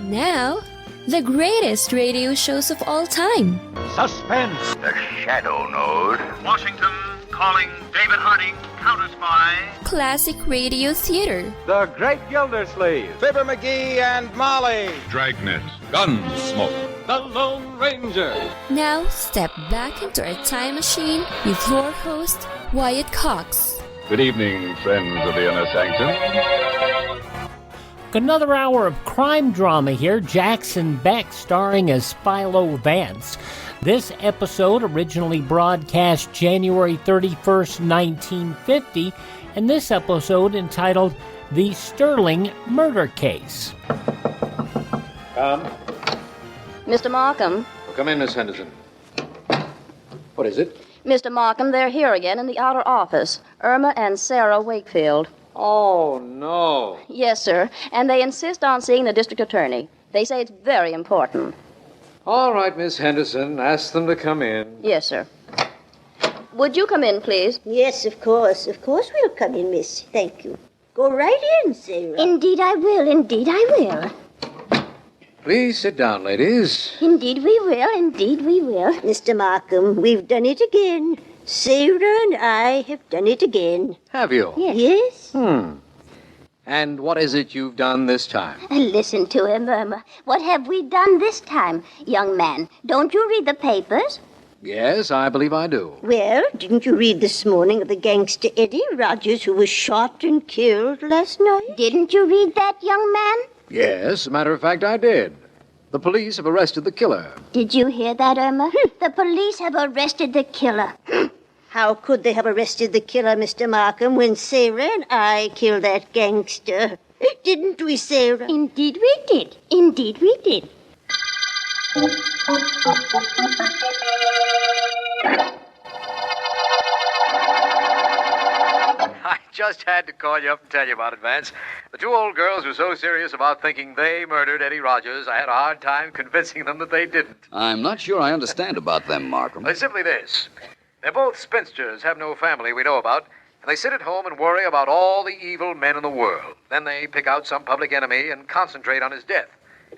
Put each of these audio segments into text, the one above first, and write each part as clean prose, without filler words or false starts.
Now, the greatest radio shows of all time. Suspense. The Shadow Node. Washington calling David Harding, counter spy. Classic radio theater. The Great Gildersleeve. Fibber McGee and Molly. Dragnet. Gunsmoke. The Lone Ranger. Now, step back into our time machine with your host, Wyatt Cox. Good evening, friends of the Inner Sanctum. Another hour of crime drama here. Jackson Beck starring as Philo Vance. This episode originally broadcast January 31st, 1950, and this episode entitled The Sterling Murder Case. Come. Mr. Markham. Come in, Miss Henderson. What is it? Mr. Markham, they're here again in the outer office. Irma and Sarah Wakefield. Oh, no. Yes, sir. And they insist on seeing the district attorney. They say it's very important. All right, Miss Henderson. Ask them to come in. Yes, sir. Would you come in, please? Yes, of course. Of course we'll come in, miss. Thank you. Go right in, Sarah. Indeed I will. Indeed I will. Please sit down, ladies. Indeed we will. Indeed we will. Mr. Markham, we've done it again. Sarah and I have done it again. Have you? Yes? And what is it you've done this time? Listen to him, Irma. What have we done this time? Young man, don't you read the papers? Yes, I believe I do. Well, didn't you read this morning of the gangster Eddie Rogers who was shot and killed last night? Didn't you read that, young man? Yes, as a matter of fact, I did. The police have arrested the killer. Did you hear that, Irma? The police have arrested the killer. How could they have arrested the killer, Mr. Markham, when Sarah and I killed that gangster? Didn't we, Sarah? Indeed we did. Indeed we did. I just had to call you up and tell you about it, Vance. The two old girls were so serious about thinking they murdered Eddie Rogers, I had a hard time convincing them that they didn't. I'm not sure I understand about them, Markham. It's simply this. They're both spinsters, have no family we know about, and they sit at home and worry about all the evil men in the world. Then they pick out some public enemy and concentrate on his death.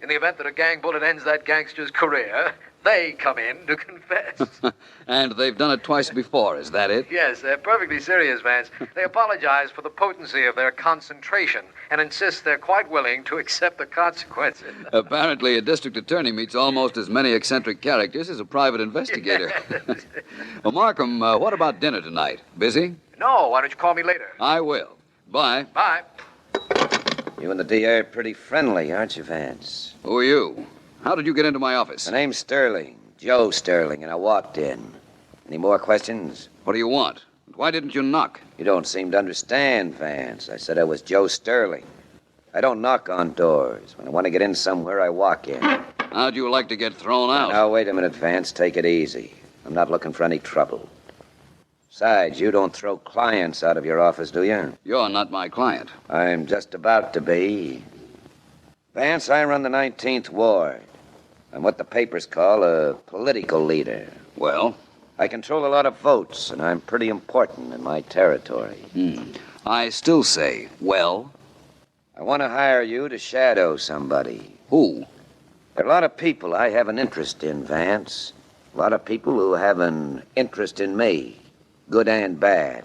In the event that a gang bullet ends that gangster's career, they come in to confess. And they've done it twice before, is that it? Yes, they're perfectly serious, Vance. They apologize for the potency of their concentration and insist they're quite willing to accept the consequences. Apparently, a district attorney meets almost as many eccentric characters as a private investigator. Yes. Well, Markham, what about dinner tonight? Busy? No, why don't you call me later? I will. Bye. Bye. You and the DA are pretty friendly, aren't you, Vance? Who are you? How did you get into my office? My name's Sterling, Joe Sterling, and I walked in. Any more questions? What do you want? Why didn't you knock? You don't seem to understand, Vance. I said I was Joe Sterling. I don't knock on doors. When I want to get in somewhere, I walk in. How'd you like to get thrown out? Now, wait a minute, Vance. Take it easy. I'm not looking for any trouble. Besides, you don't throw clients out of your office, do you? You're not my client. I'm just about to be. Vance, I run the 19th Ward. I'm what the papers call a political leader. Well? I control a lot of votes, and I'm pretty important in my territory. I still say, well? I want to hire you to shadow somebody. Who? There are a lot of people I have an interest in, Vance. A lot of people who have an interest in me, good and bad.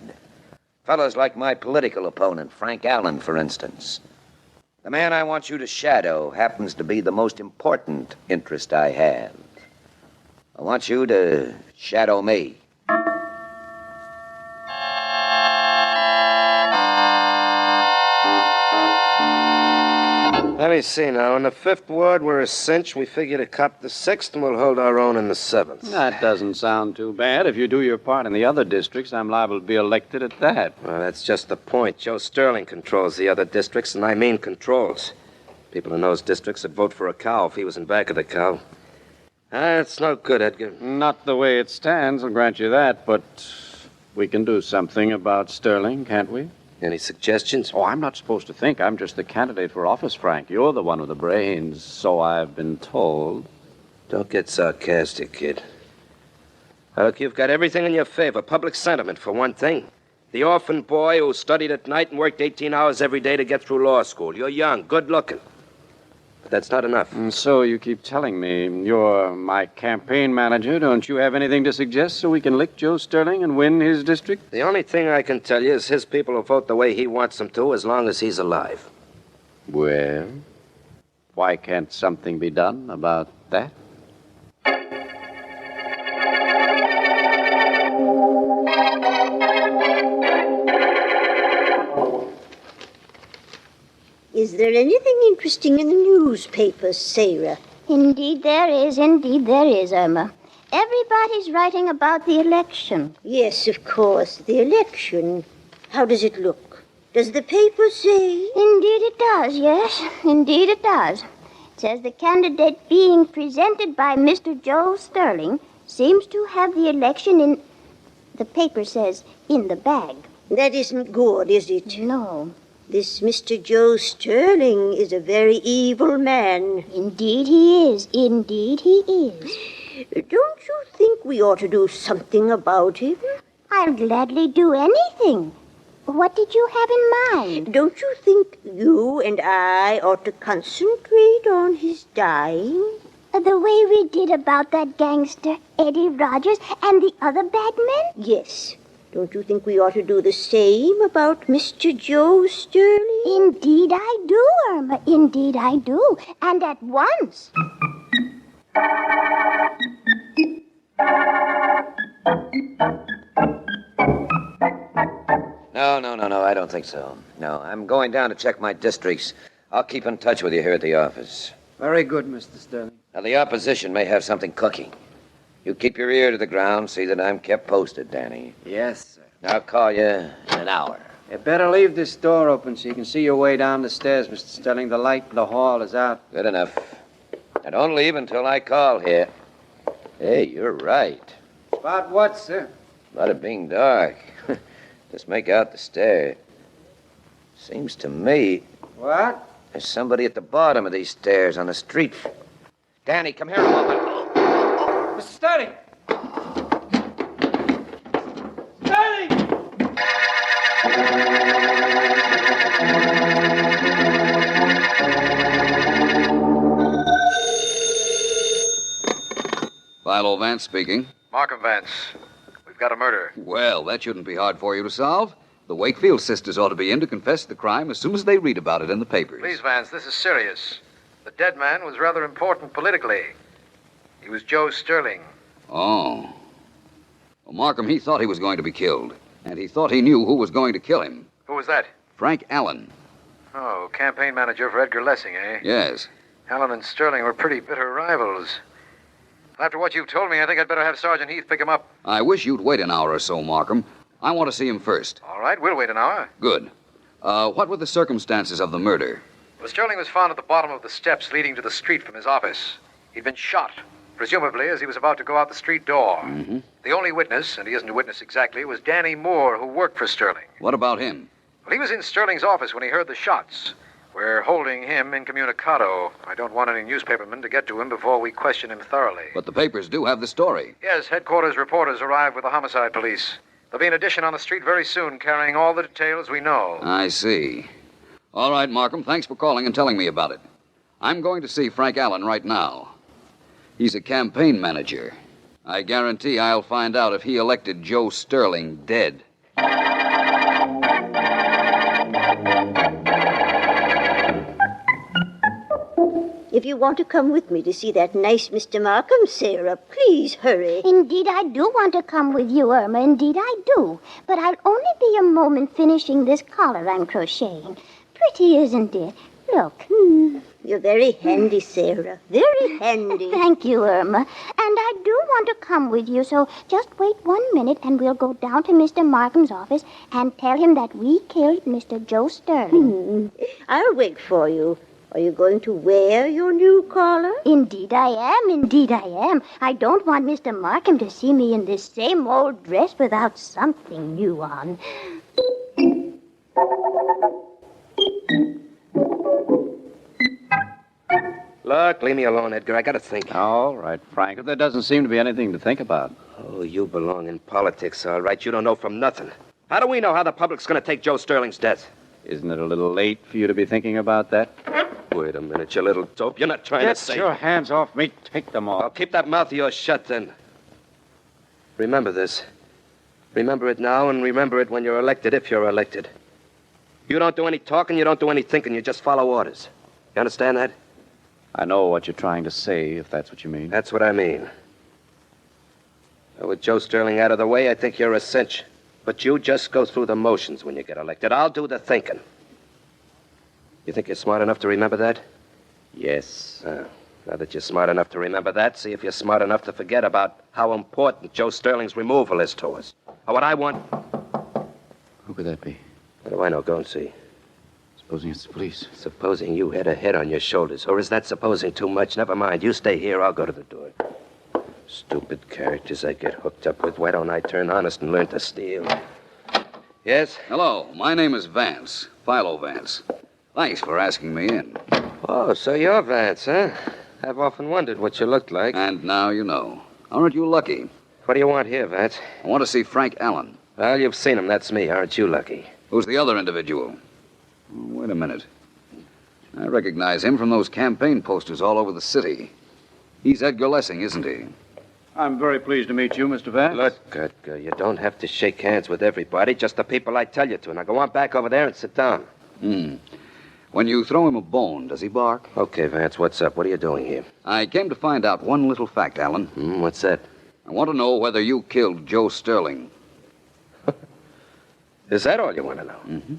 Fellows like my political opponent, Frank Allen, for instance. The man I want you to shadow happens to be the most important interest I have. I want you to shadow me. Let me see now. In the 5th Ward, we're a cinch. We figure to cop the 6th, and we'll hold our own in the 7th. That doesn't sound too bad. If you do your part in the other districts, I'm liable to be elected at that. Well, that's just the point. Joe Sterling controls the other districts, and I mean controls. People in those districts would vote for a cow if he was in back of the cow. It's no good, Edgar. Not the way it stands, I'll grant you that, but we can do something about Sterling, can't we? Any suggestions? Oh, I'm not supposed to think. I'm just the candidate for office, Frank. You're the one with the brains, so I've been told. Don't get sarcastic, kid. Look, you've got everything in your favor. Public sentiment, for one thing. The orphan boy who studied at night and worked 18 hours every day to get through law school. You're young, good-looking. But that's not enough. And so you keep telling me you're my campaign manager. Don't you have anything to suggest so we can lick Joe Sterling and win his district? The only thing I can tell you is his people will vote the way he wants them to as long as he's alive. Well, why can't something be done about that? Is there anything interesting in the newspapers, Sarah? Indeed there is, Irma. Everybody's writing about the election. Yes, of course, the election. How does it look? Does the paper say? Indeed it does, yes. Indeed it does. It says the candidate being presented by Mr. Joe Sterling seems to have the election in... The paper says, in the bag. That isn't good, is it? No. This Mr. Joe Sterling is a very evil man. Indeed he is. Indeed he is. Don't you think we ought to do something about him? I'll gladly do anything. What did you have in mind? Don't you think you and I ought to concentrate on his dying? The way we did about that gangster, Eddie Rogers, and the other bad men? Yes. Don't you think we ought to do the same about Mr. Joe Sterling? Indeed I do, Irma. Indeed I do. And at once. No, I don't think so. No, I'm going down to check my districts. I'll keep in touch with you here at the office. Very good, Mr. Sterling. Now, the opposition may have something cooking. You keep your ear to the ground, see that I'm kept posted, Danny. Yes, sir. I'll call you in an hour. You better leave this door open so you can see your way down the stairs, Mr. Sterling. The light in the hall is out. Good enough. Now, don't leave until I call here. Hey, you're right. About what, sir? About it being dark. Just make out the stair. Seems to me What? there's somebody at the bottom of these stairs on the street. Danny, come here a moment. Mr. Sterling! Sterling! Philo Vance speaking. Markham Vance. We've got a murder. Well, that shouldn't be hard for you to solve. The Wakefield sisters ought to be in to confess the crime as soon as they read about it in the papers. Please, Vance, this is serious. The dead man was rather important politically. He was Joe Sterling. Oh. Well, Markham, he thought he was going to be killed. And he thought he knew who was going to kill him. Who was that? Frank Allen. Oh, campaign manager for Edgar Lessing, eh? Yes. Allen and Sterling were pretty bitter rivals. After what you've told me, I think I'd better have Sergeant Heath pick him up. I wish you'd wait an hour or so, Markham. I want to see him first. All right, we'll wait an hour. Good. What were the circumstances of the murder? Well, Sterling was found at the bottom of the steps leading to the street from his office. He'd been shot, presumably as he was about to go out the street door. Mm-hmm. The only witness, and he isn't a witness exactly, was Danny Moore, who worked for Sterling. What about him? Well, he was in Sterling's office when he heard the shots. We're holding him incommunicado. I don't want any newspapermen to get to him before we question him thoroughly. But the papers do have the story. Yes, headquarters reporters arrived with the homicide police. There'll be an addition on the street very soon carrying all the details we know. I see. All right, Markham, thanks for calling and telling me about it. I'm going to see Frank Allen right now. He's a campaign manager. I guarantee I'll find out if he elected Joe Sterling dead. If you want to come with me to see that nice Mr. Markham, Sarah, please hurry. Indeed, I do want to come with you, Irma. Indeed, I do. But I'll only be a moment finishing this collar I'm crocheting. Pretty, isn't it? Look. You're very handy, Sarah. Very handy. Thank you, Irma. And I do want to come with you, so just wait 1 minute and we'll go down to Mr. Markham's office and tell him that we killed Mr. Joe Sterling. I'll wait for you. Are you going to wear your new collar? Indeed I am. Indeed I am. I don't want Mr. Markham to see me in this same old dress without something new on. Look, leave me alone, Edgar. I gotta think. All right, Frank. There doesn't seem to be anything to think about. Oh, you belong in politics, all right. You don't know from nothing. How do we know how the public's gonna take Joe Sterling's death? Isn't it a little late for you to be thinking about that? Wait a minute, you little dope. You're not trying to say... Get your hands off me. Take them off. I'll keep that mouth of yours shut, then. Remember this. Remember it now, and remember it when you're elected, if you're elected. You don't do any talking, you don't do any thinking, you just follow orders. You understand that? I know what you're trying to say, if that's what you mean. That's what I mean. With Joe Sterling out of the way, I think you're a cinch. But you just go through the motions when you get elected. I'll do the thinking. You think you're smart enough to remember that? Yes. Now that you're smart enough to remember that, see if you're smart enough to forget about how important Joe Sterling's removal is to us. Or what I want... Who could that be? What do I know? Go and see. Supposing it's the police. Supposing you had a head on your shoulders. Or is that supposing too much? Never mind. You stay here. I'll go to the door. Stupid characters I get hooked up with. Why don't I turn honest and learn to steal? Yes? Hello. My name is Vance. Philo Vance. Thanks for asking me in. Oh, so you're Vance, huh? I've often wondered what you looked like. And now you know. Aren't you lucky? What do you want here, Vance? I want to see Frank Allen. Well, you've seen him. That's me. Aren't you lucky? Who's the other individual? Oh, wait a minute. I recognize him from those campaign posters all over the city. He's Edgar Lessing, isn't he? I'm very pleased to meet you, Mr. Vance. Look, Edgar, you don't have to shake hands with everybody, just the people I tell you to. Now go on back over there and sit down. When you throw him a bone, does he bark? Okay, Vance, what's up? What are you doing here? I came to find out one little fact, Allen. What's that? I want to know whether you killed Joe Sterling. Is that all you want to know? Mm-hmm.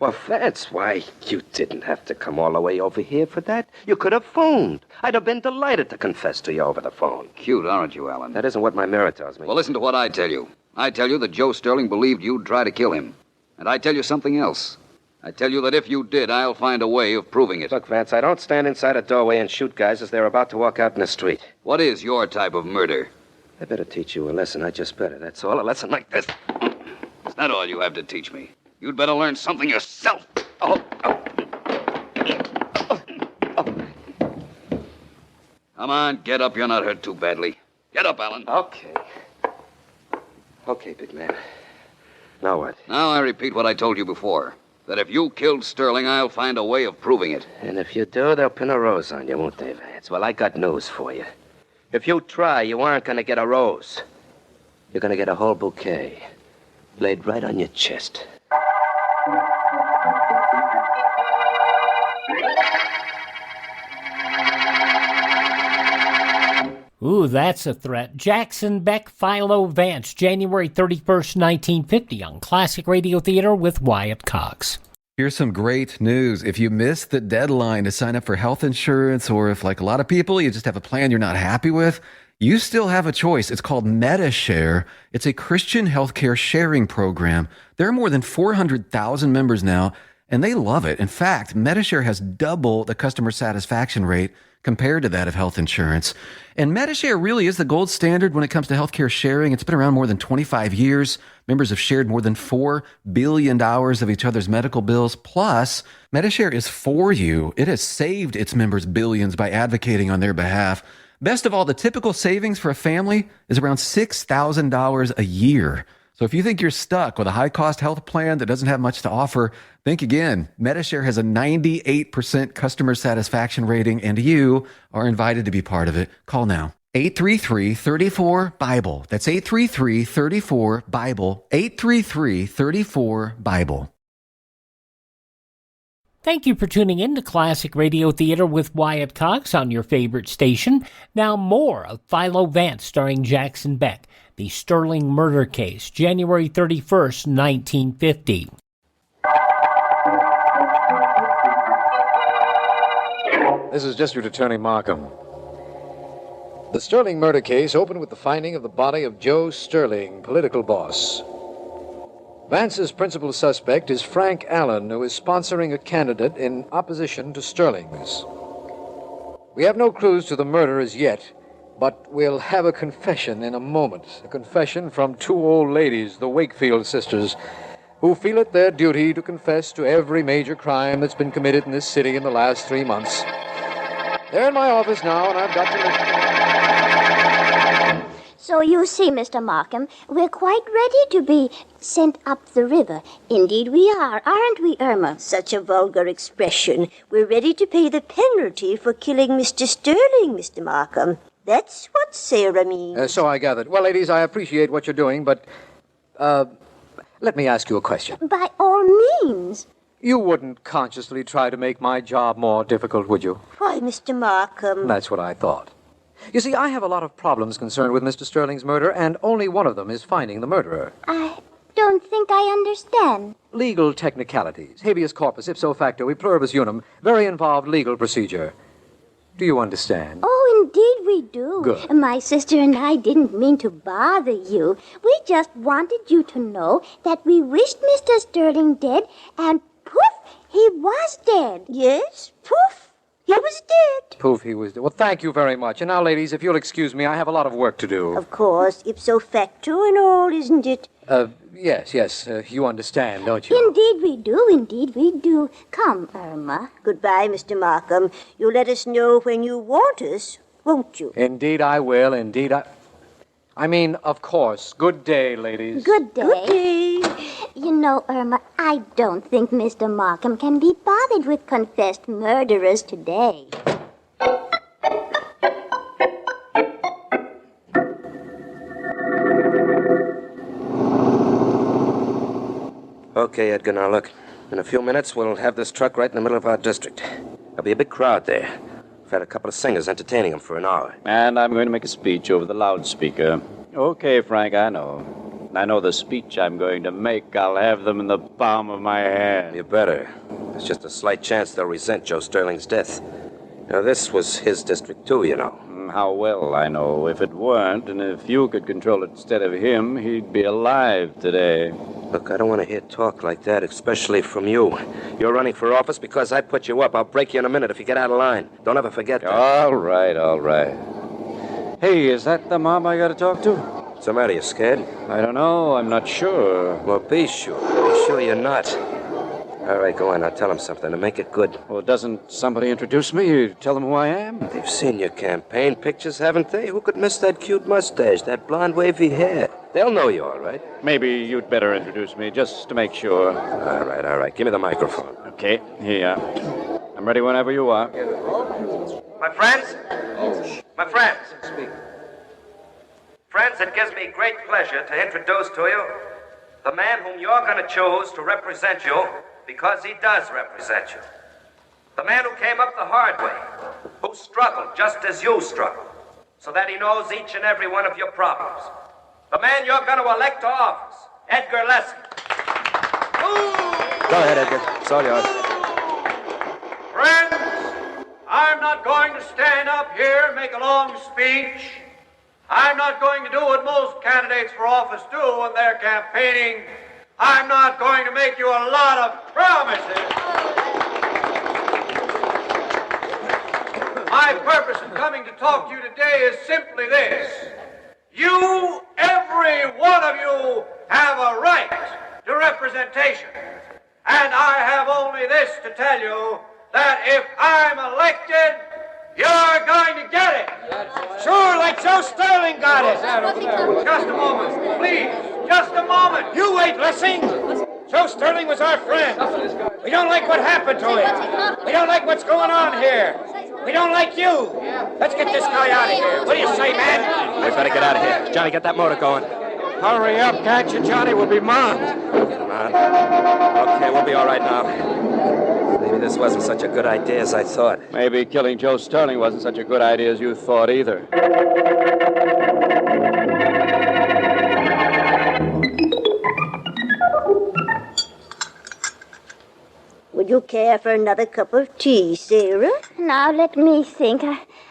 Well, Vance, why, you didn't have to come all the way over here for that. You could have phoned. I'd have been delighted to confess to you over the phone. Cute, aren't you, Allen? That isn't what my mirror tells me. Well, listen to what I tell you. I tell you that Joe Sterling believed you'd try to kill him. And I tell you something else. I tell you that if you did, I'll find a way of proving it. Look, Vance, I don't stand inside a doorway and shoot guys as they're about to walk out in the street. What is your type of murder? I better teach you a lesson. I just better. That's all. A lesson like this. It's not all you have to teach me. You'd better learn something yourself. Come on, get up. You're not hurt too badly. Get up, Allen. Okay. Okay, big man. Now what? Now I repeat what I told you before. That if you killed Sterling, I'll find a way of proving it. And if you do, they'll pin a rose on you, won't they, Vance? Well, I got news for you. If you try, you aren't going to get a rose. You're going to get a whole bouquet. Laid right on your chest. Ooh, that's a threat. Jackson Beck, Philo Vance, January 31st, 1950 on Classic Radio Theater with Wyatt Cox. Here's some great news. If you missed the deadline to sign up for health insurance, or if, like a lot of people, you just have a plan you're not happy with, you still have a choice. It's called MediShare. It's a Christian healthcare sharing program. There are more than 400,000 members now, and they love it. In fact, MediShare has double the customer satisfaction rate compared to that of health insurance. And MediShare really is the gold standard when it comes to healthcare sharing. It's been around more than 25 years. Members have shared more than $4 billion of each other's medical bills. Plus, MediShare is for you. It has saved its members billions by advocating on their behalf. Best of all, the typical savings for a family is around $6,000 a year. So if you think you're stuck with a high-cost health plan that doesn't have much to offer, think again. MediShare has a 98% customer satisfaction rating, and you are invited to be part of it. Call now. 833-34-BIBLE. That's 833-34-BIBLE. 833-34-BIBLE. Thank you for tuning in to Classic Radio Theater with Wyatt Cox on your favorite station. Now more of Philo Vance starring Jackson Beck. The Sterling murder case, January 31st, 1950. This is District Attorney Markham. The Sterling murder case opened with the finding of the body of Joe Sterling, political boss. Vance's principal suspect is Frank Allen, who is sponsoring a candidate in opposition to Sterling's. We have no clues to the murder as yet, but we'll have a confession in a moment. A confession from two old ladies, the Wakefield sisters, who feel it their duty to confess to every major crime that's been committed in this city in the last 3 months. They're in my office now, and I've got to listen. So you see, Mr. Markham, we're quite ready to be sent up the river. Indeed we are, aren't we, Irma? Such a vulgar expression. We're ready to pay the penalty for killing Mr. Sterling, Mr. Markham. That's what Sarah means. So I gathered. Well, ladies, I appreciate what you're doing, but, let me ask you a question. By all means. You wouldn't consciously try to make my job more difficult, would you? Why, Mr. Markham? That's what I thought. You see, I have a lot of problems concerned with Mr. Sterling's murder, and only one of them is finding the murderer. I don't think I understand. Legal technicalities, habeas corpus, ipso facto, e pluribus unum, very involved legal procedure. Do you understand? Oh, indeed we do. Good. My sister and I didn't mean to bother you. We just wanted you to know that we wished Mr. Sterling dead, and poof, he was dead. Yes, poof. He was dead. Poof, he was dead. Well, thank you very much. And now, ladies, if you'll excuse me, I have a lot of work to do. Of course, ipso facto and all, isn't it? Yes. You understand, don't you? Indeed we do. Come, Irma. Goodbye, Mr. Markham. You'll let us know when you want us, won't you? Indeed I will. I mean, of course. Good day, ladies. Good day. Good day. You know, Irma, I don't think Mr. Markham can be bothered with confessed murderers today. Okay, Edgar, now look. In a few minutes, we'll have this truck right in the middle of our district. There'll be a big crowd there. We've had a couple of singers entertaining them for an hour. And I'm going to make a speech over the loudspeaker. Okay, Frank, I know. I know the speech I'm going to make. I'll have them in the palm of my hand. You better. There's just a slight chance they'll resent Joe Sterling's death. Now, this was his district, too, you know. How well I know. If it weren't, and if you could control it instead of him, he'd be alive today. Look, I don't want to hear talk like that, especially from you. You're running for office because I put you up. I'll break you in a minute if you get out of line. Don't ever forget that. All right. Hey, is that the mom I got to talk to? What's the matter? You scared? I don't know. I'm not sure. Well, be sure. Be sure you're not. All right, go on. Now tell them something and make it good. Well, doesn't somebody introduce me? You tell them who I am? They've seen your campaign pictures, haven't they? Who could miss that cute mustache, that blonde wavy hair? They'll know you, all right. Maybe you'd better introduce me, just to make sure. All right. Give me the microphone. Okay, here. I'm ready whenever you are. My friends, it gives me great pleasure to introduce to you the man whom you're going to choose to represent you, because he does represent you. The man who came up the hard way, who struggled just as you struggled, so that he knows each and every one of your problems. The man you're going to elect to office, Edgar Lessing. Go ahead, Edgar. It's all yours. Friends, I'm not going to stand up here and make a long speech. I'm not going to do what most candidates for office do when they're campaigning. I'm not going to make you a lot of promises. My purpose in coming to talk to you today is simply this. You, every one of you, have a right to representation. And I have only this to tell you, that if I'm elected, you're going to get it. Sure, like Joe Sterling got it. Just a moment, please. Just a moment. You wait, Lessing. Joe Sterling was our friend. We don't like what happened to him. We don't like what's going on here. We don't like you. Let's get this guy out of here. What do you say, man? We better get out of here. Johnny, get that motor going. Hurry up, can't you, Johnny? We'll be mobbed. Come on. Okay, we'll be all right now. Maybe this wasn't such a good idea as I thought. Maybe killing Joe Sterling wasn't such a good idea as you thought either. Would you care for another cup of tea, Sarah? Now, let me think.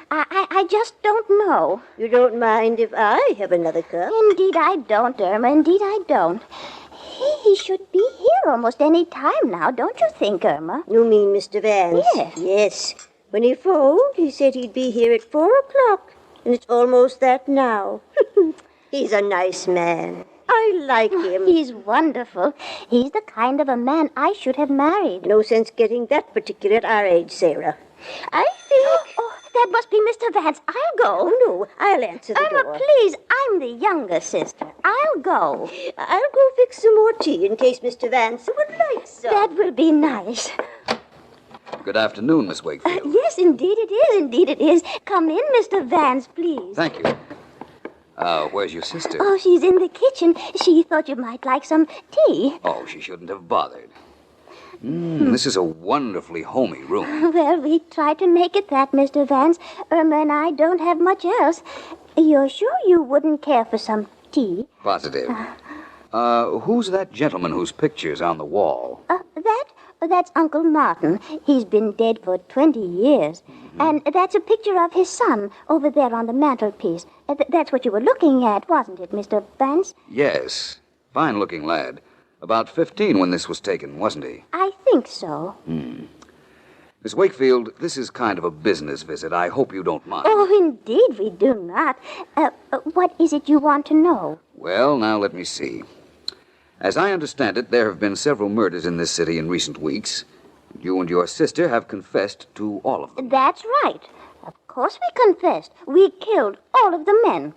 I just don't know. You don't mind if I have another cup? Indeed I don't, Irma. Indeed I don't. He should be here almost any time now, don't you think, Irma? You mean Mr. Vance? Yes. Yes. When he phoned, he said he'd be here at 4 o'clock. And it's almost that now. He's a nice man. I like him. He's wonderful. He's the kind of a man I should have married. No sense getting that particular at our age, Sarah. I think... Oh, that must be Mr. Vance. I'll go. Oh, no, I'll answer the Irma, door. please, I'm the younger sister. I'll go. I'll go fix some more tea in case Mr. Vance would like some. That will be nice. Good afternoon, Miss Wakefield. Yes, indeed it is. Indeed it is. Come in, Mr. Vance, please. Thank you. Where's your sister? Oh, she's in the kitchen. She thought you might like some tea. Oh, she shouldn't have bothered. This is a wonderfully homey room. Well, we try to make it that, Mr. Vance. Irma and I don't have much else. You're sure you wouldn't care for some tea? Positive. Who's that gentleman whose picture's on the wall? That's Uncle Martin. He's been dead for 20 years. And that's a picture of his son over there on the mantelpiece. That's what you were looking at, wasn't it, Mr. Vance? Yes. Fine-looking lad. About 15 when this was taken, wasn't he? I think so. Miss Wakefield, this is kind of a business visit. I hope you don't mind. Oh, indeed we do not. What is it you want to know? Well, now let me see. As I understand it, there have been several murders in this city in recent weeks. You and your sister have confessed to all of them. That's right. Of course we confessed. We killed all of the men.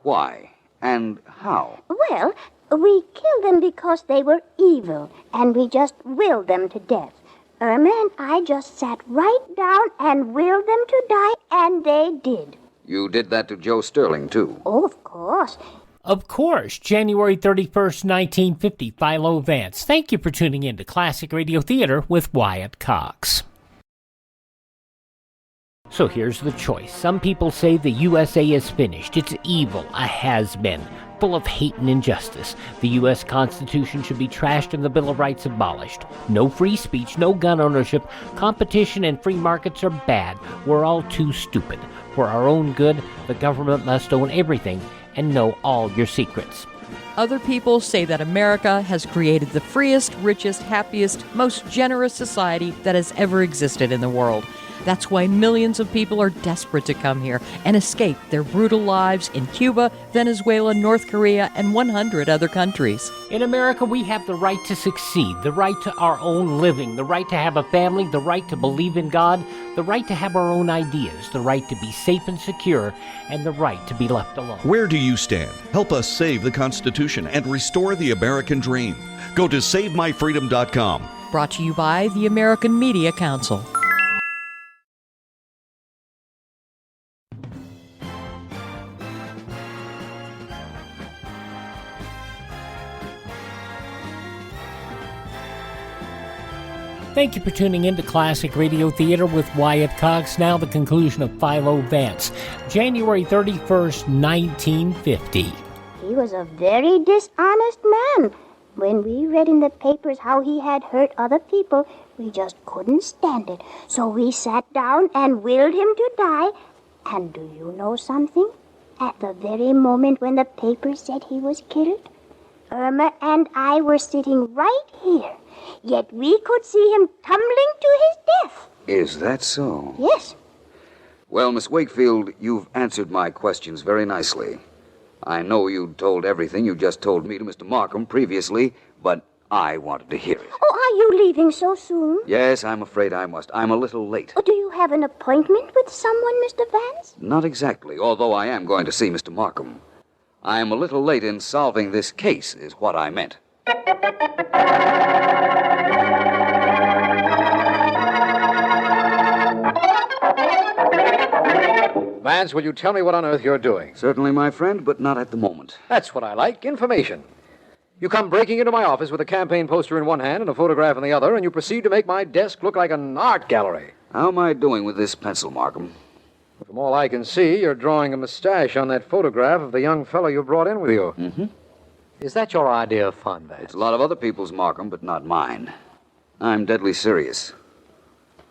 Why? And how? Well, we killed them because they were evil, and we just willed them to death. Irma and I just sat right down and willed them to die, and they did. You did that to Joe Sterling, too? Oh, of course. Of course, January 31st, 1950, Philo Vance. Thank you for tuning in to Classic Radio Theater with Wyatt Cox. So here's the choice. Some people say the USA is finished. It's evil, a has-been, full of hate and injustice. The U.S. Constitution should be trashed and the Bill of Rights abolished. No free speech, no gun ownership. Competition and free markets are bad. We're all too stupid. For our own good, the government must own everything and know all your secrets. Other people say that America has created the freest, richest, happiest, most generous society that has ever existed in the world. That's why millions of people are desperate to come here and escape their brutal lives in Cuba, Venezuela, North Korea, and 100 other countries. In America, we have the right to succeed, the right to our own living, the right to have a family, the right to believe in God, the right to have our own ideas, the right to be safe and secure, and the right to be left alone. Where do you stand? Help us save the Constitution and restore the American dream. Go to SaveMyFreedom.com. Brought to you by the American Media Council. Thank you for tuning in to Classic Radio Theater with Wyatt Cox. Now the conclusion of Philo Vance, January 31st, 1950. He was a very dishonest man. When we read in the papers how he had hurt other people, we just couldn't stand it. So we sat down and willed him to die. And do you know something? At the very moment when the papers said he was killed, Irma and I were sitting right here. Yet we could see him tumbling to his death. Is that so? Yes. Well, Miss Wakefield, you've answered my questions very nicely. I know you told everything you just told me to Mr. Markham previously, but I wanted to hear it. Oh, are you leaving so soon? Yes, I'm afraid I must. I'm a little late. Oh, do you have an appointment with someone, Mr. Vance? Not exactly, although I am going to see Mr. Markham. I'm a little late in solving this case, is what I meant. Vance, will you tell me what on earth you're doing? Certainly, my friend, but not at the moment. That's what I like, information. You come breaking into my office with a campaign poster in one hand and a photograph in the other, and you proceed to make my desk look like an art gallery. How am I doing with this pencil, Markham? From all I can see, you're drawing a mustache on that photograph of the young fellow you brought in with you. Mm-hmm. Is that your idea of fun, Vance? It's a lot of other people's, Markham, but not mine. I'm deadly serious.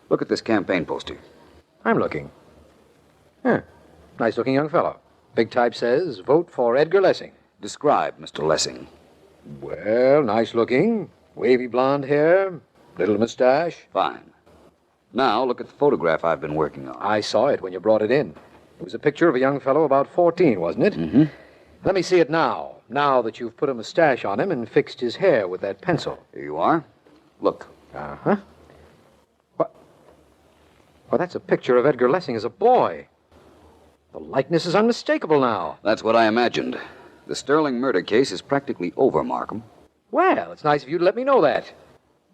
Look at this campaign poster. I'm looking. Nice-looking young fellow. Big type says, vote for Edgar Lessing. Describe Mr. Lessing. Well, nice-looking, wavy blonde hair, little mustache. Fine. Now, look at the photograph I've been working on. I saw it when you brought it in. It was a picture of a young fellow about 14, wasn't it? Mm-hmm. Let me see it now that you've put a mustache on him and fixed his hair with that pencil. Here you are. Look. Uh-huh. Well, that's a picture of Edgar Lessing as a boy. The likeness is unmistakable now. That's what I imagined. The Sterling murder case is practically over, Markham. Well, it's nice of you to let me know that.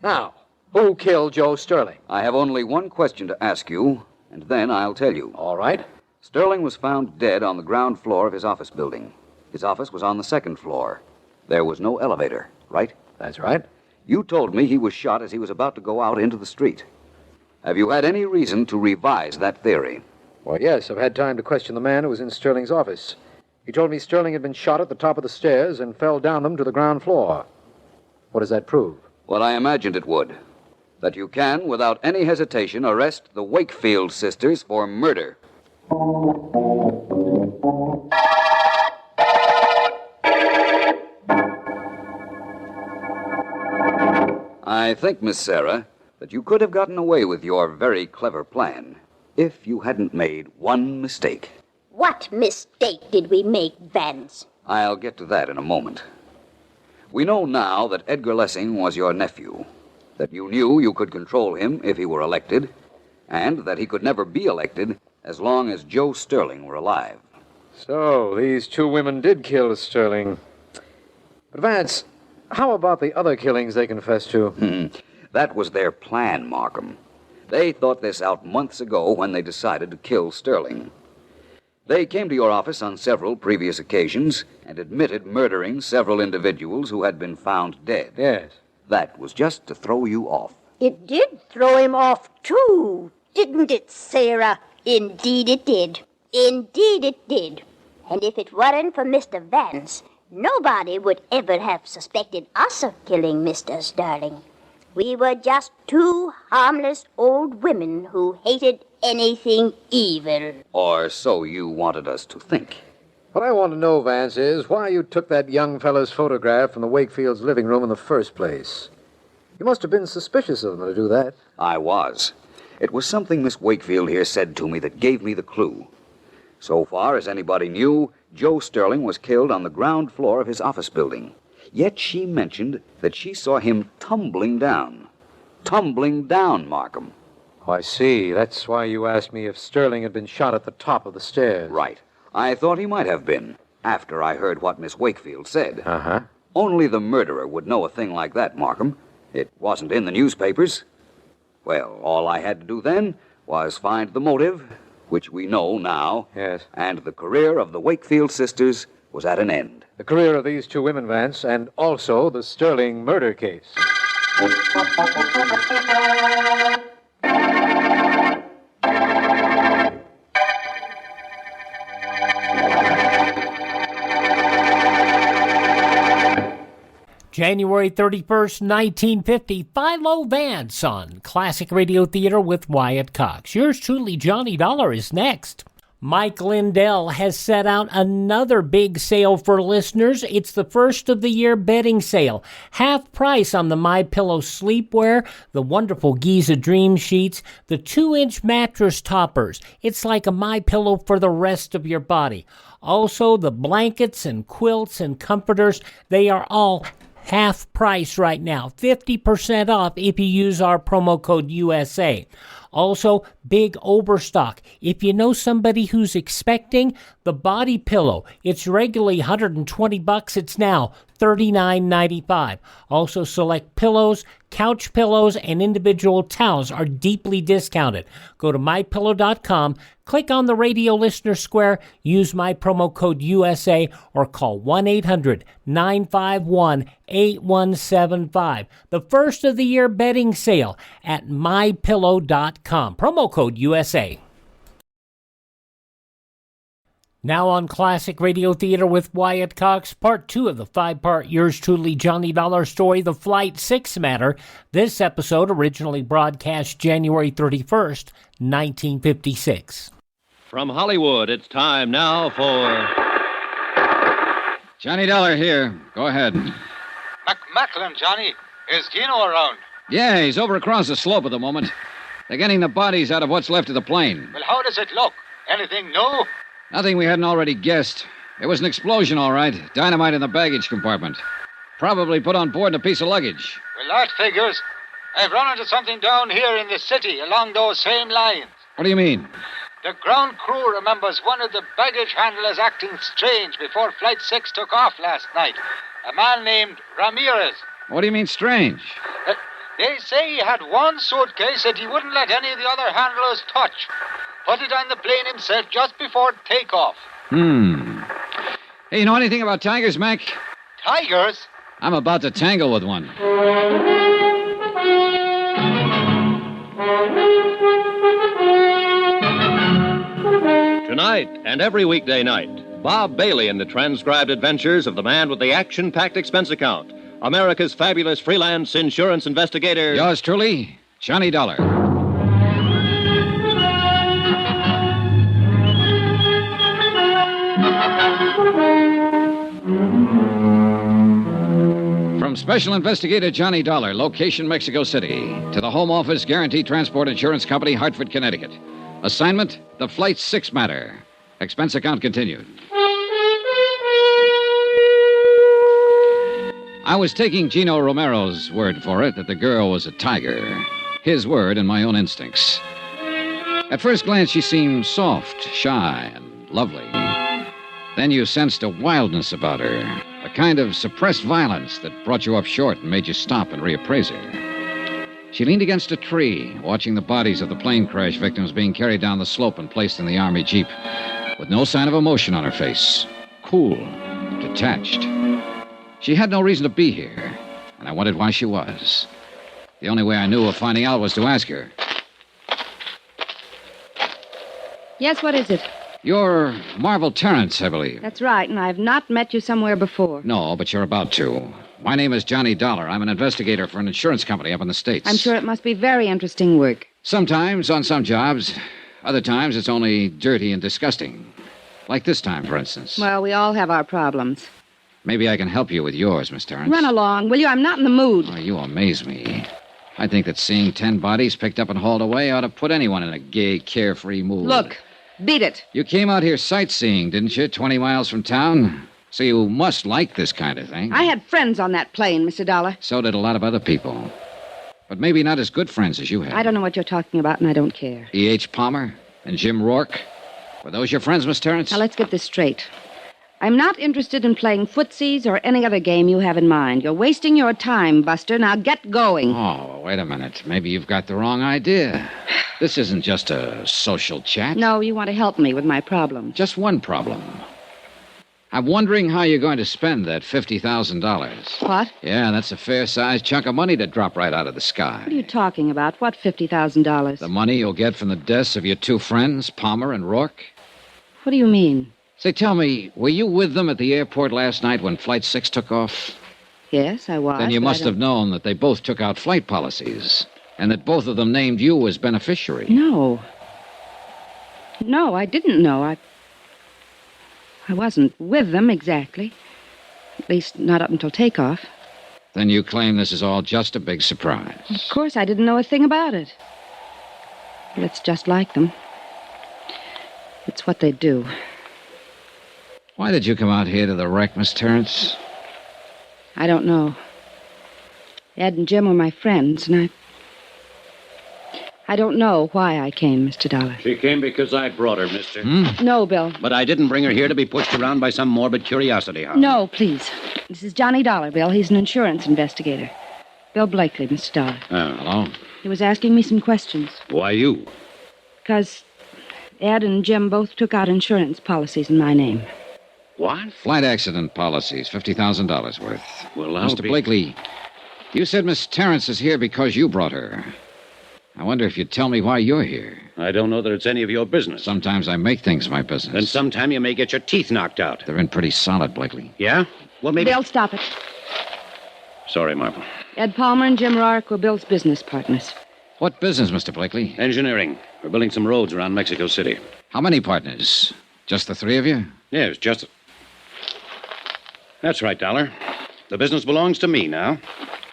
Now, who killed Joe Sterling? I have only one question to ask you, and then I'll tell you. All right. Sterling was found dead on the ground floor of his office building. His office was on the second floor. There was no elevator, right? That's right. You told me he was shot as he was about to go out into the street. Have you had any reason to revise that theory? Well, yes, I've had time to question the man who was in Sterling's office. He told me Sterling had been shot at the top of the stairs and fell down them to the ground floor. What does that prove? What I imagined it would. That you can, without any hesitation, arrest the Wakefield sisters for murder. I think, Miss Sarah, that you could have gotten away with your very clever plan if you hadn't made one mistake. What mistake did we make, Vance? I'll get to that in a moment. We know now that Edgar Lessing was your nephew, that you knew you could control him if he were elected, and that he could never be elected as long as Joe Sterling were alive. So, these two women did kill Sterling. But, Vance, how about the other killings they confessed to? That was their plan, Markham. They thought this out months ago when they decided to kill Sterling. They came to your office on several previous occasions and admitted murdering several individuals who had been found dead. Yes. That was just to throw you off. It did throw him off, too, didn't it, Sarah? Indeed it did. Indeed it did. And if it weren't for Mr. Vance, nobody would ever have suspected us of killing Mr. Sterling. We were just two harmless old women who hated anything evil. Or so you wanted us to think. What I want to know, Vance, is why you took that young fellow's photograph from the Wakefield's living room in the first place. You must have been suspicious of them to do that. I was. It was something Miss Wakefield here said to me that gave me the clue. So far as anybody knew, Joe Sterling was killed on the ground floor of his office building. Yet she mentioned that she saw him tumbling down. Tumbling down, Markham. Oh, I see. That's why you asked me if Sterling had been shot at the top of the stairs. Right. I thought he might have been, after I heard what Miss Wakefield said. Uh-huh. Only the murderer would know a thing like that, Markham. It wasn't in the newspapers. Well, all I had to do then was find the motive, which we know now. Yes. And the career of the Wakefield sisters was at an end. The career of these two women, Vance, and also the Sterling murder case. January 31st, 1950, Philo Vance on Classic Radio Theater with Wyatt Cox. Yours truly, Johnny Dollar, is next. Mike Lindell has set out another big sale for listeners. It's the first of the year bedding sale. Half price on the MyPillow sleepwear, the wonderful Giza Dream Sheets, the 2-inch mattress toppers. It's like a MyPillow for the rest of your body. Also, the blankets and quilts and comforters, they are all half price right now. 50% off if you use our promo code USA. Also, big overstock. If you know somebody who's expecting, the body pillow, it's regularly $120. It's now $39.95. Also, select pillows, couch pillows, and individual towels are deeply discounted. Go to mypillow.com, click on the radio listener square, use my promo code USA, or call 1-800-951-8175. The first of the year bedding sale at mypillow.com. Promo code USA. Now on Classic Radio Theater with Wyatt Cox, part 2 of the 5-part Yours Truly Johnny Dollar story, The Flight 6 Matter. This episode originally broadcast January 31st, 1956. From Hollywood, it's time now for... Johnny Dollar here. Go ahead. Macklin, Johnny. Is Gino around? Yeah, he's over across the slope at the moment. They're getting the bodies out of what's left of the plane. Well, how does it look? Anything new? Nothing we hadn't already guessed. It was an explosion, all right. Dynamite in the baggage compartment. Probably put on board in a piece of luggage. Well, that figures. I've run into something down here in the city along those same lines. What do you mean? The ground crew remembers one of the baggage handlers acting strange before Flight 6 took off last night. A man named Ramirez. What do you mean strange? They say he had one suitcase that he wouldn't let any of the other handlers touch. Put it on the plane himself just before takeoff. Hey, you know anything about tigers, Mac? Tigers? I'm about to tangle with one. Tonight and every weekday night, Bob Bailey in the transcribed adventures of the man with the action-packed expense account, America's fabulous freelance insurance investigator. Yours truly, Johnny Dollar. From Special Investigator Johnny Dollar, location Mexico City, to the Home Office Guaranteed Transport Insurance Company, Hartford, Connecticut. Assignment, the Flight 6 matter. Expense account continued. I was taking Gino Romero's word for it that the girl was a tiger. His word and my own instincts. At first glance, she seemed soft, shy, and lovely. Then you sensed a wildness about her, a kind of suppressed violence that brought you up short and made you stop and reappraise her. She leaned against a tree, watching the bodies of the plane crash victims being carried down the slope and placed in the Army Jeep, with no sign of emotion on her face. Cool, detached. She had no reason to be here, and I wondered why she was. The only way I knew of finding out was to ask her. Yes, what is it? You're Marvel Terrence, I believe. That's right, and I've not met you somewhere before. No, but you're about to. My name is Johnny Dollar. I'm an investigator for an insurance company up in the States. I'm sure it must be very interesting work. Sometimes, on some jobs. Other times, it's only dirty and disgusting. Like this time, for instance. Well, we all have our problems. Maybe I can help you with yours, Miss Terrence. Run along, will you? I'm not in the mood. Oh, you amaze me. I think that seeing 10 bodies picked up and hauled away ought to put anyone in a gay, carefree mood. Look, beat it. You came out here sightseeing, didn't you? 20 miles from town? So you must like this kind of thing. I had friends on that plane, Mr. Dollar. So did a lot of other people. But maybe not as good friends as you had. I don't know what you're talking about, and I don't care. E.H. Palmer and Jim Rourke. Were those your friends, Miss Terrence? Now, let's get this straight. I'm not interested in playing footsies or any other game you have in mind. You're wasting your time, Buster. Now get going. Oh, wait a minute. Maybe you've got the wrong idea. This isn't just a social chat. No, you want to help me with my problem. Just one problem. I'm wondering how you're going to spend that $50,000. What? Yeah, that's a fair-sized chunk of money to drop right out of the sky. What are you talking about? What $50,000? The money you'll get from the deaths of your two friends, Palmer and Rourke. What do you mean? Say, tell me, were you with them at the airport last night when Flight 6 took off? Yes, I was. Then you must have known that they both took out flight policies, and that both of them named you as beneficiary. No. No, I didn't know. I wasn't with them exactly. At least not up until takeoff. Then you claim this is all just a big surprise. Of course, I didn't know a thing about it. Well, it's just like them. It's what they do. Why did you come out here to the wreck, Miss Terrence? I don't know. Ed and Jim were my friends, and I don't know why I came, Mr. Dollar. She came because I brought her, mister. No, Bill. But I didn't bring her here to be pushed around by some morbid curiosity, huh? No, please. This is Johnny Dollar, Bill. He's an insurance investigator. Bill Blakely, Mr. Dollar. Oh, hello. He was asking me some questions. Why you? Because Ed and Jim both took out insurance policies in my name. What? Flight accident policies, $50,000 worth. Well, Mr. Blakely, you said Miss Terrence is here because you brought her. I wonder if you'd tell me why you're here. I don't know that it's any of your business. Sometimes I make things my business. Then sometime you may get your teeth knocked out. They're in pretty solid, Blakely. Yeah? Well, maybe... Bill, stop it. Sorry, Marvel. Ed Palmer and Jim Rourke were Bill's business partners. What business, Mr. Blakely? Engineering. We're building some roads around Mexico City. How many partners? Just the three of you? Yes, just... That's right, Dollar. The business belongs to me now.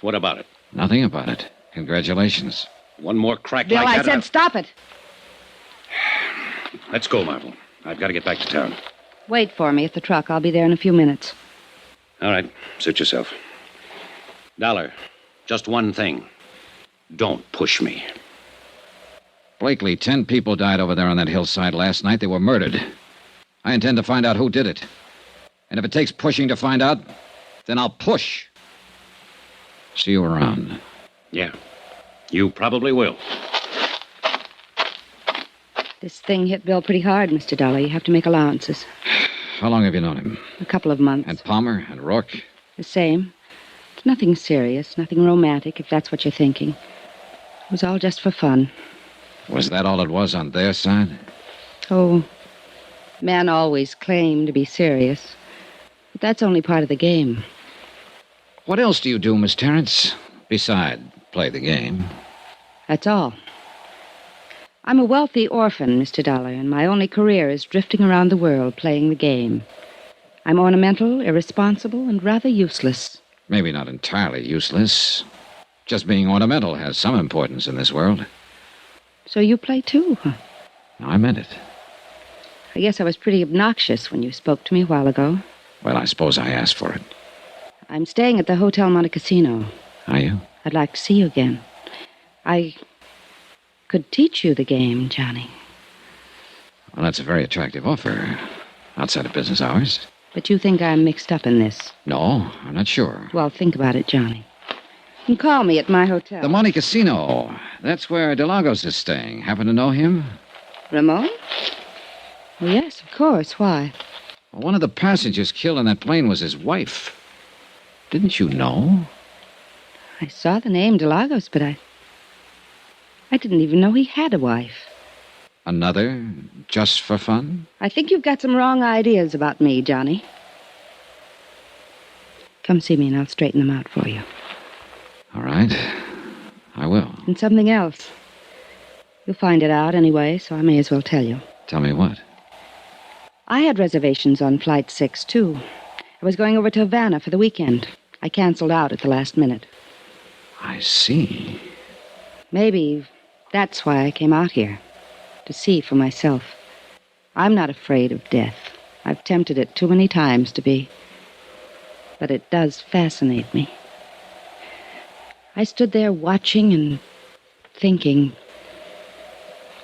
What about it? Nothing about it. Congratulations. One more crack Bill, like I that... said stop it. Let's go, Marvel. I've got to get back to town. Wait for me at the truck. I'll be there in a few minutes. All right. Suit yourself. Dollar, just one thing. Don't push me. Blakely, 10 people died over there on that hillside last night. They were murdered. I intend to find out who did it. And if it takes pushing to find out, then I'll push. See you around. Yeah, you probably will. This thing hit Bill pretty hard, Mr. Dollar. You have to make allowances. How long have you known him? A couple of months. And Palmer and Rourke? The same. It's nothing serious, nothing romantic, if that's what you're thinking. It was all just for fun. Was that all it was on their side? Oh, men always claim to be serious. But that's only part of the game. What else do you do, Miss Terrence, beside play the game? That's all. I'm a wealthy orphan, Mr. Dollar, and my only career is drifting around the world playing the game. I'm ornamental, irresponsible, and rather useless. Maybe not entirely useless. Just being ornamental has some importance in this world. So you play too, huh? No, I meant it. I guess I was pretty obnoxious when you spoke to me a while ago. Well, I suppose I asked for it. I'm staying at the Hotel Monte Cassino. Are you? I'd like to see you again. I could teach you the game, Johnny. Well, that's a very attractive offer. Outside of business hours. But you think I'm mixed up in this? No, I'm not sure. Well, think about it, Johnny. You can call me at my hotel. The Monte Cassino. That's where DeLagos is staying. Happen to know him? Ramon? Well, yes, of course. Why? Well, one of the passengers killed in that plane was his wife. Didn't you know? I saw the name DeLagos, but I didn't even know he had a wife. Another? Just for fun? I think you've got some wrong ideas about me, Johnny. Come see me and I'll straighten them out for you. All right. I will. And something else. You'll find it out anyway, so I may as well tell you. Tell me what? I had reservations on Flight 6, too. I was going over to Havana for the weekend. I canceled out at the last minute. I see. Maybe that's why I came out here. To see for myself. I'm not afraid of death. I've tempted it too many times to be. But it does fascinate me. I stood there watching and thinking.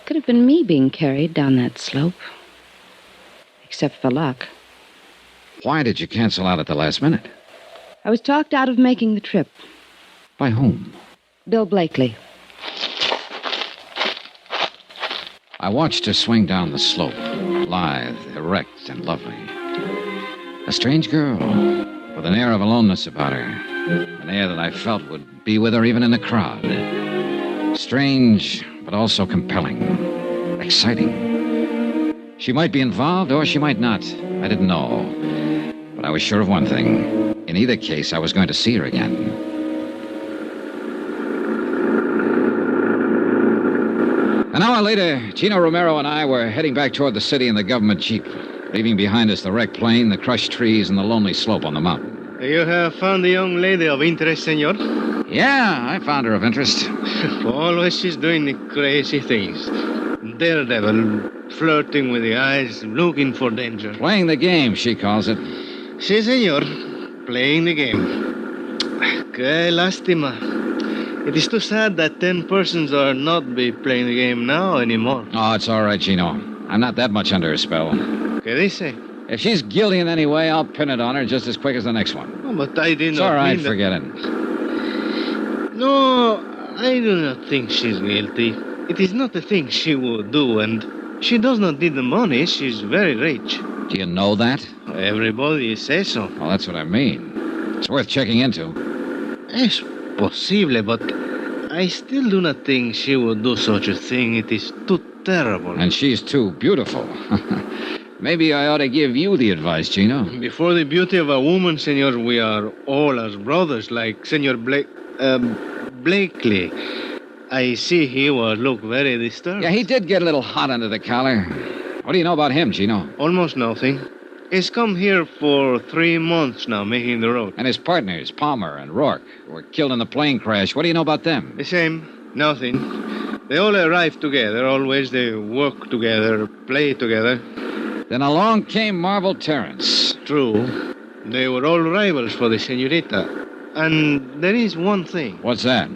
Could have been me being carried down that slope. Except for luck. Why did you cancel out at the last minute? I was talked out of making the trip. By whom? Bill Blakely. I watched her swing down the slope, lithe, erect, and lovely. A strange girl, with an air of aloneness about her. An air that I felt would be with her even in a crowd. Strange, but also compelling. Exciting. She might be involved, or she might not. I didn't know. But I was sure of one thing. In either case, I was going to see her again. An hour later, Gino Romero and I were heading back toward the city in the government jeep, leaving behind us the wrecked plane, the crushed trees, and the lonely slope on the mountain. You have found a young lady of interest, senor? Yeah, I found her of interest. Always she's doing the crazy things. Daredevil, flirting with the eyes, looking for danger. Playing the game, she calls it. Si, senor. Playing the game. Que lástima. It is too sad that 10 persons are not be playing the game now anymore. Oh, it's all right, Gino. I'm not that much under her spell. ¿Qué dice? If she's guilty in any way, I'll pin it on her just as quick as the next one. Oh, but I did It's not all right, mean that... forget it. No, I do not think she's guilty. It is not a thing she would do, and she does not need the money. She's very rich. Do you know that? Everybody says so. Well, that's what I mean. It's worth checking into. Es posible, but I still do not think she would do such a thing. It is too terrible. And she's too beautiful. Maybe I ought to give you the advice, Gino. Before the beauty of a woman, senor, we are all as brothers, like Senor Blakely. I see he will look very disturbed. Yeah, he did get a little hot under the collar. What do you know about him, Gino? Almost nothing. He's come here for 3 months now, making the road. And his partners, Palmer and Rourke, were killed in the plane crash. What do you know about them? The same. Nothing. They all arrive together. Always they work together, play together. Then along came Marvel Terrence. True. They were all rivals for the senorita. And there is one thing. What's that?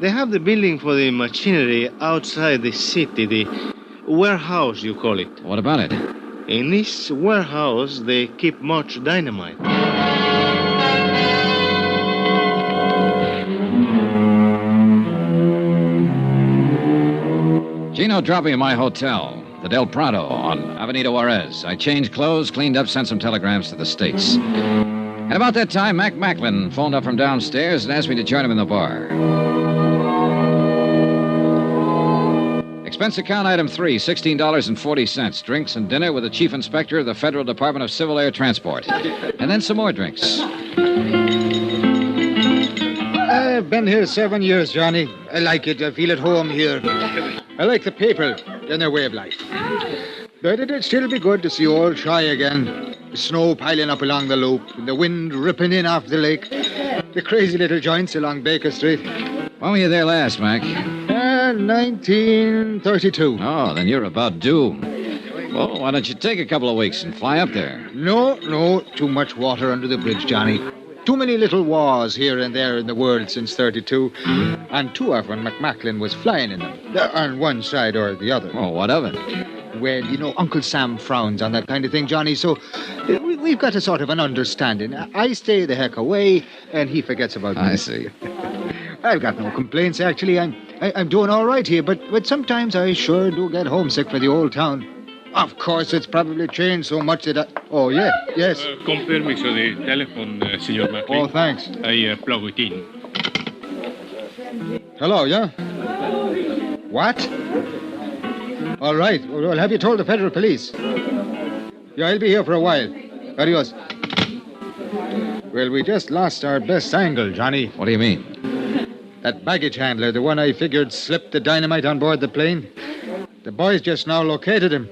They have the building for the machinery outside the city, the warehouse, you call it. What about it? In this warehouse, they keep much dynamite. Gino, drop me in my hotel, the Del Prado on Avenida Juarez. I changed clothes, cleaned up, sent some telegrams to the States. And about that time, Mac Macklin phoned up from downstairs and asked me to join him in the bar. Expense account item 3, $16.40. Drinks and dinner with the Chief Inspector of the Federal Department of Civil Air Transport. And then some more drinks. I've been here 7 years, Johnny. I like it. I feel at home here. I like the people and their way of life. But it'd still be good to see old Shy again. The snow piling up along the loop, and the wind ripping in off the lake. The crazy little joints along Baker Street. When were you there last, Mac? 1932. Oh, then you're about due. Well, why don't you take a couple of weeks and fly up there? No. Too much water under the bridge, Johnny. Too many little wars here and there in the world since 32. And too often McMacklin was flying in them. On one side or the other. Oh, what of it? Well, you know, Uncle Sam frowns on that kind of thing, Johnny, so we've got a sort of an understanding. I stay the heck away, and he forgets about me. I see. I've got no complaints, actually. I'm doing all right here, but sometimes I sure do get homesick for the old town. Of course, it's probably changed so much that Oh, yeah, yes. Con permiso de telephone, Senor Macklin. Oh, thanks. I plug it in. Hello, yeah? What? All right. Well, have you told the federal police? Yeah, I'll be here for a while. Adios. Well, we just lost our best angle, Johnny. What do you mean? That baggage handler, the one I figured slipped the dynamite on board the plane. The boys just now located him.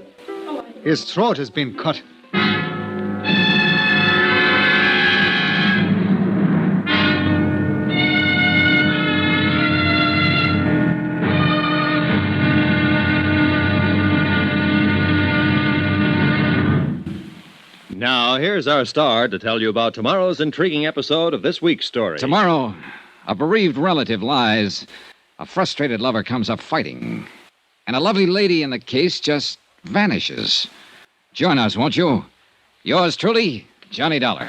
His throat has been cut. Now, here's our star to tell you about tomorrow's intriguing episode of this week's story. Tomorrow, a bereaved relative lies, a frustrated lover comes up fighting, and a lovely lady in the case just vanishes. Join us, won't you? Yours truly, Johnny Dollar.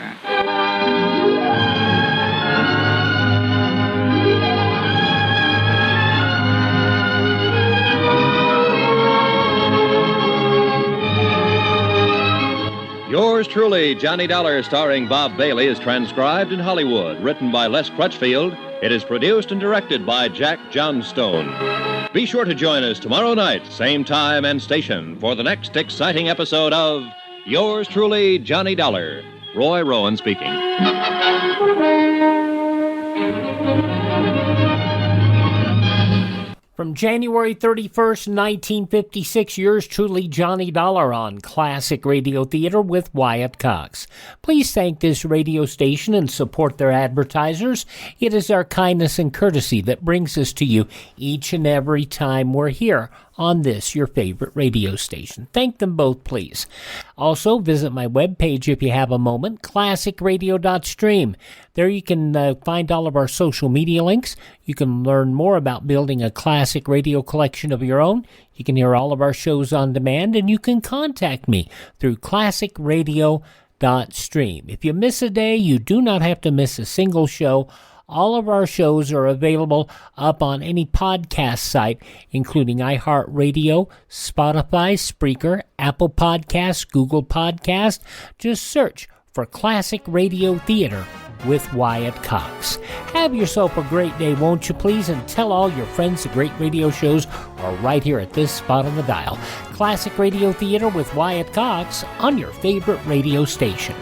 Yours truly, Johnny Dollar, starring Bob Bailey, is transcribed in Hollywood. Written by Les Crutchfield, it is produced and directed by Jack Johnstone. Be sure to join us tomorrow night, same time and station, for the next exciting episode of Yours truly, Johnny Dollar. Roy Rowan speaking. From January 31st, 1956, yours truly, Johnny Dollar, on Classic Radio Theater with Wyatt Cox. Please thank this radio station and support their advertisers. It is our kindness and courtesy that brings us to you each and every time we're here on this, your favorite radio station. Thank them both, please. Also, visit my webpage if you have a moment, classicradio.stream. There you can find all of our social media links. You can learn more about building a classic radio collection of your own. You can hear all of our shows on demand, and you can contact me through classicradio.stream. If you miss a day, you do not have to miss a single show. All of our shows are available up on any podcast site, including iHeartRadio, Spotify, Spreaker, Apple Podcasts, Google Podcasts. Just search for Classic Radio Theater with Wyatt Cox. Have yourself a great day, won't you please? And tell all your friends the great radio shows are right here at this spot on the dial. Classic Radio Theater with Wyatt Cox on your favorite radio station.